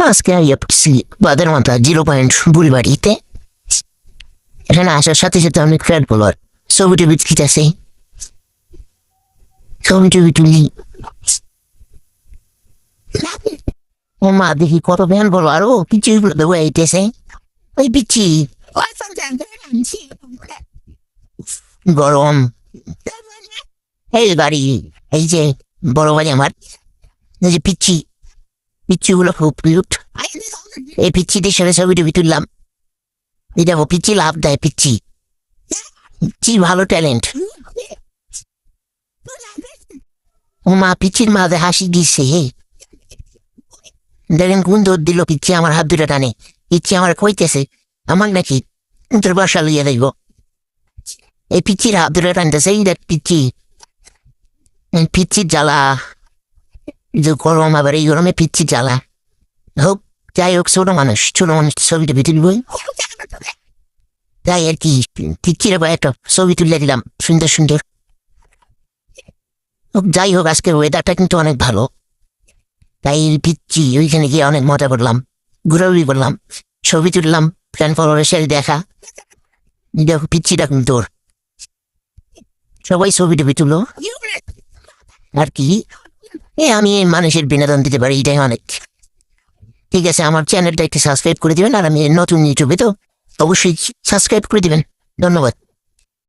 আজকে আইএফসি বাদের মাথা 0 পয়েন্ট বুড়িবাড়িতে এখানে আসার সাথে সাথে অনেক ফ্রেন্ড বলার ছবি টবি খিটাছে ছবি টবি তুলি ও মা দেখি কত ফ্যান বলো আরো পিচি দেবো এইটেছে ওই পিচি গরম এই বাড়ি এই যে বড় বাড়ি আমার এই যে পিচ্ছি পিচ্ছিগুলো খুব কিউট এই পিচ্ছিদের সাথে ছবি টবি তুললাম এই দেখো পিচ্ছি লাভ দেয় পিচ্ছি পিচ্ছি ভালো ট্যালেন্ট ও মা পিচ্ছির মাঝে হাসি দিচ্ছে দেখেন কোন দৌড় দিল পিচ্ছি আমার হাত দুটো টানে পিচ্ছি আমার কইতেছে আমার নাকি তোর বাসা লইয়া দেখব এই পিচ্ছির হাত দুটো টানতেছে এই দেখ পিচ্ছি পিচ্ছির জ্বালা যে গরম আবার এই গরমে পিচ্ছি জ্বালা হোক যাই হোক ছোট মানুষ ছবিটা ভিতরে বই তাই আর কি পিচ্ছির একটা ছবি তুলে দিলাম সুন্দর সুন্দর যাই হোক আজকে ওয়েদারটা কিন্তু অনেক ভালো তাই পিচ্ছি ওইখানে গিয়ে অনেক মজা করলাম ঘুরাঘুরি করলাম ছবি তুললাম ফ্যান ফলোয়ারের সাথে দেখা দেখো পিচ্ছিটা কিন্তু তোর সবাই ছবি টবি তুলো আর কি আমি মানুষের বিনোদন দিতে পারি এটাই অনেক ঠিক আছে আমার চ্যানেলটা একটু সাবস্ক্রাইব করে দিবেন আর আমি নতুন ইউটিউবে তো অবশ্যই সাবস্ক্রাইব করে দিবেন ধন্যবাদ